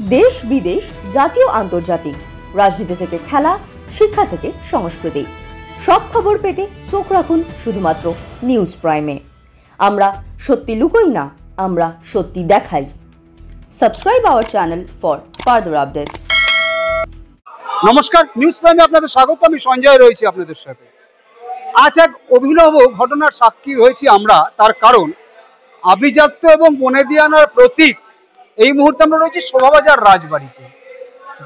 দেশ বিদেশ, জাতীয় আন্তর্জাতিক, রাজনীতি থেকে খেলা, শিক্ষা থেকে সংস্কৃতি, সব খবর পেতে চোখ রাখুন শুধুমাত্র নিউজ প্রাইমে। আমরা সত্যি লুকোই না, আমরা সত্যি দেখাই। Subscribe our channel for further updates. নমস্কার, নিউজ প্রাইমে আপনাদের স্বাগত। আমি সঞ্জয় রয়েছি আপনাদের সাথে। আজ এক অভিনব ঘটনার সাক্ষী হয়েছি আমরা। তার কারণ আভিজাত্য এবং বনেদিয়ানার প্রতীক এই মুহূর্তে আমরা রয়েছি শোভাবাজার রাজবাড়িতে,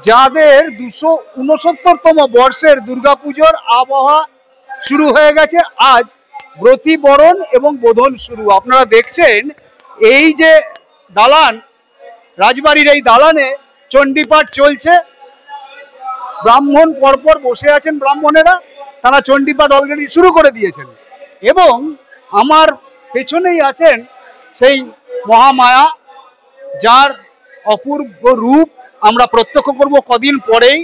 যাদের 269তম বর্ষের দুর্গাপুজোর আবহাওয়া শুরু হয়ে গেছে। আজ ব্রতী বরণ এবং বোধন শুরু। আপনারা দেখছেন এই যে দালান, রাজবাড়ির এই দালানে চণ্ডীপাঠ চলছে। ব্রাহ্মণ পরপর বসে আছেন, ব্রাহ্মণেরা, তারা চণ্ডীপাঠ অলরেডি শুরু করে দিয়েছেন। এবং আমার পেছনেই আছেন সেই মহামায়া, যার অপূর্ব রূপ আমরা প্রত্যক্ষ করব কদিন পরেই।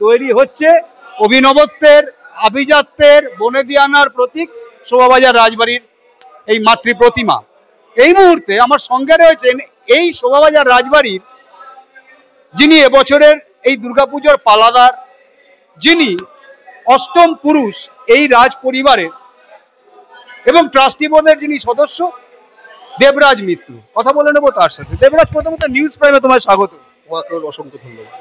তৈরি হচ্ছে অভিনবত্বের, আভিজাত্যের, বনেদিয়ানার প্রতীক শোভাবাজার রাজবাড়ির এই মাতৃ প্রতিমা। এই মুহূর্তে আমার সঙ্গে রয়েছেন এই শোভাবাজার রাজবাড়ির যিনি এবছরের এই দুর্গাপুজোর পালাদার, যিনি অষ্টম পুরুষ এই রাজ পরিবারের এবং ট্রাস্টি বোর্ডের যিনি সদস্য, দেবরাজ মিত্র। কথা বলে নেবো তার সাথে। দেবরাজ, প্রথমত নিউজ প্রাইমে তোমায় স্বাগত। অসংখ্য ধন্যবাদ।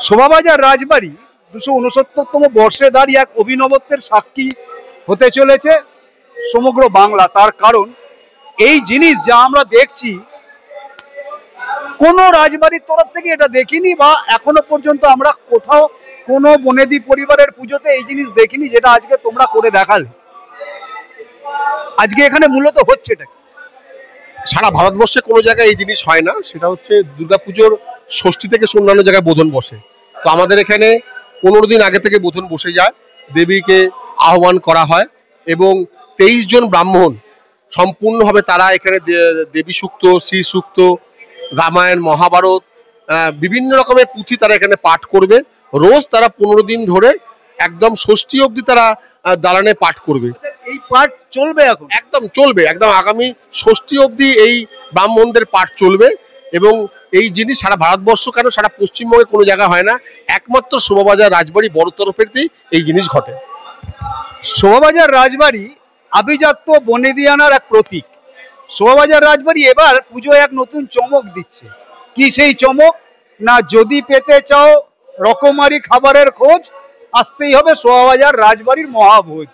শোভাবাজার রাজবাড়ি 269তম বর্ষে দাঁড়িয়ে এক অভিনবত্বের সাক্ষী হতে চলেছে সমগ্র বাংলা। তার কারণ এই জিনিস যা আমরা দেখছি, কোনো রাজবাড়ির তরফ থেকে এটা দেখিনি, বা এখনো পর্যন্ত আমরা কোথাও কোনো বনেদি পরিবারের পুজোতে এই জিনিস দেখিনি, যেটা আজকে তোমরা করে দেখালে। আজকে এখানে মূলত হচ্ছে এটা সারা ভারতবর্ষে কোনো জায়গায় এই জিনিস হয় না। সেটা হচ্ছে দুর্গাপুজোর ষষ্ঠী থেকে অন্যান্য জায়গায় বোধন বসে। তো আমাদের এখানে 15 দিন আগে থেকে বোধন বসে যায়, দেবীকে আহ্বান করা হয় এবং 23 জন ব্রাহ্মণ সম্পূর্ণভাবে তারা এখানে দেবী সূক্ত, শ্রী সূক্ত, রামায়ণ, মহাভারত, বিভিন্ন রকমের পুঁথি তারা এখানে পাঠ করবে। রোজ তারা 15 দিন ধরে একদম ষষ্ঠী অবধি তারা দালানে পাঠ করবে। এই পাঠ চলবে এখন? একদম চলবে, একদম আগামী ষষ্ঠী অবধি এই ব্রাহ্মণদের পাঠ চলবে। এবং এই জিনিস সারা ভারতবর্ষ কেন সারা পশ্চিমবঙ্গে কোনো জায়গা হয় না, একমাত্র শোভাবাজার রাজবাড়ি বড় তরফেরতেই এই জিনিস ঘটে। শোভাবাজার রাজবাড়ি আভিজাত্য বনেদিয়ানার এক প্রতীক। শোভাবাজার রাজবাড়ি এবার পুজোয় এক নতুন চমক দিচ্ছে। কি সেই চমক? না, যদি পেতে চাও রকমারি খাবারের খোঁজ, আসতেই হবে শোভাবাজার রাজবাড়ির মহাভোজ।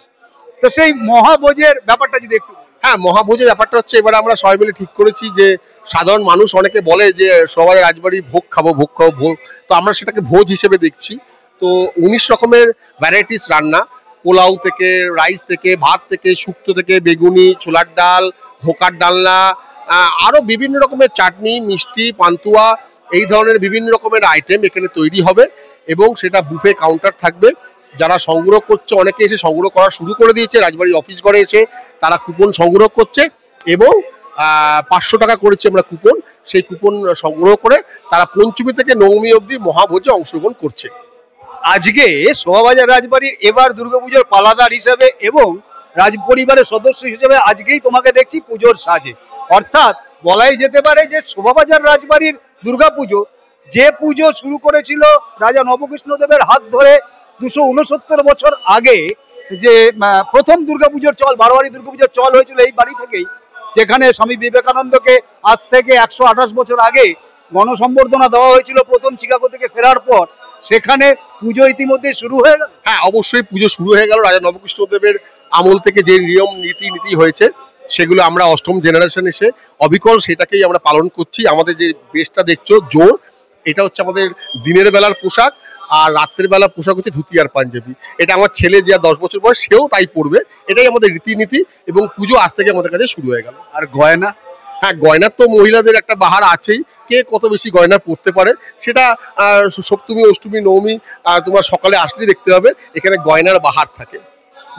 তো সেই মহাভোজের ব্যাপারটা যদি একটু। হ্যাঁ, মহাভোজের ব্যাপারটা হচ্ছে এবার আমরা সবাই মিলে ঠিক করেছি যে সাধারণ মানুষ অনেকে বলে যে শোভাবাজার রাজবাড়ি ভোগ খাবো, তো আমরা সেটাকে ভোজ হিসেবে দেখছি। তো 19 রকমের ভ্যারাইটিস রান্না, পোলাও থেকে, রাইস থেকে, ভাত থেকে, শুক্তো থেকে, বেগুনি, ছোলার ডাল, ধোকার ডালনা, আরও বিভিন্ন রকমের চাটনি, মিষ্টি, পান্তুয়া, এই ধরনের বিভিন্ন রকমের আইটেম এখানে তৈরি হবে এবং সেটা বুফে কাউন্টার থাকবে। যারা সংগ্রহ করছে, অনেকে এসে সংগ্রহ করা শুরু করে দিয়েছে, রাজবাড়ির অফিস ঘরে এসে তারা কুপন সংগ্রহ করছে এবং 500 টাকা করেছে আমরা কুপন, সেই কুপন সংগ্রহ করে তারা পঞ্চমী থেকে নবমী অবধি মহাভোজে অংশগ্রহণ করছে। আজকে শোভাবাজার রাজবাড়ির এবার দুর্গাপুজোর পালাদার হিসেবে এবং রাজ পরিবারের সদস্য হিসেবে আজকেই তোমাকে দেখছি পুজোর সাজে। অর্থাৎ বলাই যেতে পারে যে শোভাবাজার রাজবাড়ির দুর্গাপুজো, যে পুজো শুরু করেছিল রাজা নবকৃষ্ণদেবের হাত ধরে 269 বছর আগে, যে প্রথম দুর্গাপুজোর চল, বারোয়ারি দুর্গাপুজোর চল হয়েছিল এই বাড়ি থেকেই, যেখানে স্বামী বিবেকানন্দকে আজ থেকে 128 বছর আগে গণসম্বর্ধনা দেওয়া হয়েছিল প্রথম চিকাগো থেকে ফেরার পর। সেখানে পুজো ইতিমধ্যে শুরু হয়ে গেল। হ্যাঁ, অবশ্যই পুজো শুরু হয়ে গেল। রাজা নবকৃষ্ণদেবের আমল থেকে যে নিয়ম নীতি হয়েছে সেগুলো আমরা অষ্টম জেনারেশন এসে অবিকল সেটাকেই আমরা পালন করছি। আমাদের যে বেশটা দেখছো জোর, এটা হচ্ছে আমাদের দিনের বেলার পোশাক, আর রাত্রের বেলার পোশাক হচ্ছে ধুতি আর পাঞ্জাবি। এটা আমার ছেলে যে 10 বছর বয়স, সেও তাই পড়বে। এটাই আমাদের রীতিনীতি এবং পুজো আজ থেকে আমাদের কাছে শুরু হয়ে গেল। আর গয়না? হ্যাঁ, গয়নার তো মহিলাদের একটা বাহার আছেই, কে কত বেশি গয়না পরতে পারে সেটা সপ্তমী, অষ্টমী, নবমী তোমার সকালে আসলেই দেখতে হবে এখানে গয়নার বাহার থাকে।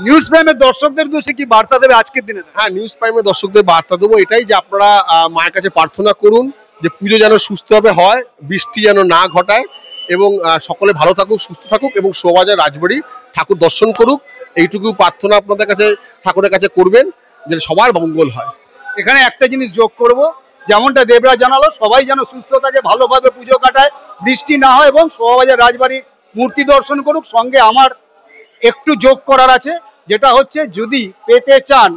নিউজ প্রাইমের দর্শকদের উদ্দেশ্যে কি বার্তা দেবে আজকের দিনে? হ্যাঁ, নিউজ প্রাইমের দর্শকদের বার্তা দেবো এটাই যে আপনারা মায়ের কাছে প্রার্থনা করুন যে পুজো যেন সুস্থভাবে হয়, বৃষ্টি যেন না ঘটায় এবং সকলে ভালো থাকুক, সুস্থ থাকুক এবং শোভাবাজার রাজবাড়ি ঠাকুর দর্শন করুক, এইটুকু প্রার্থনা আপনাদের কাছে ঠাকুরের কাছে করবেন যে সবার মঙ্গল হয়। এখানে একটা জিনিস যোগ করব, যেমনটা দেবরাজ জানালো, সবাই যেন সুস্থ থাকে, ভালোভাবে পুজো কাটায়, বৃষ্টি না হয় এবং শোভাবাজার রাজবাড়ির মূর্তি দর্শন করুক। সঙ্গে আমার একটু যোগ করার আছে, যেটা হচ্ছে যদি পেতে চান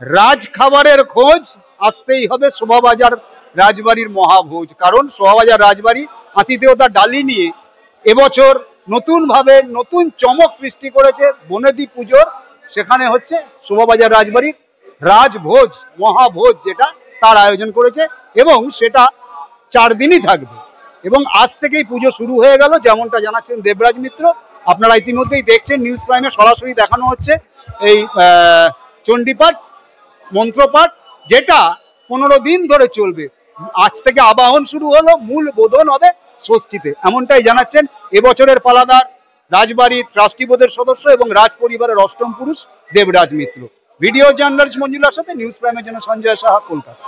রাজ খাবারের খোঁজ, আসতেই হবে শোভাবাজার রাজবাড়ির মহাভোজ। কারণ শোভাবাজার রাজবাড়ি আতিথেয়তার ডালি নিয়ে এবছর নতুনভাবে নতুন চমক সৃষ্টি করেছে বনেদি পুজোর। সেখানে হচ্ছে শোভাবাজার রাজবাড়ির রাজভোজ, মহাভোজ, যেটা তার আয়োজন করেছে এবং সেটা 4 দিনই থাকবে। এবং আজ থেকেই পুজো শুরু হয়ে গেল, যেমনটা জানাচ্ছেন দেবরাজ মিত্র। আপনারা ইতিমধ্যেই দেখছেন নিউজ প্রাইমে সরাসরি দেখানো হচ্ছে এই চণ্ডীপাঠ, মন্ত্রপাঠ, যেটা 15 দিন ধরে চলবে। আজ থেকে আবাহন শুরু হলো, মূল বোধন হবে ষষ্ঠীতে, এমনটাই জানাচ্ছেন এবছরের পালাদার রাজবাড়ির ট্রাস্টি বোর্ডের সদস্য এবং রাজ পরিবারের অষ্টম পুরুষ দেবরাজ মিত্র। ভিডিও জার্নালিস্ট মঞ্জুলার সাথে নিউজ প্রাইমের জন্য সঞ্জয় সাহা, কলকাতা।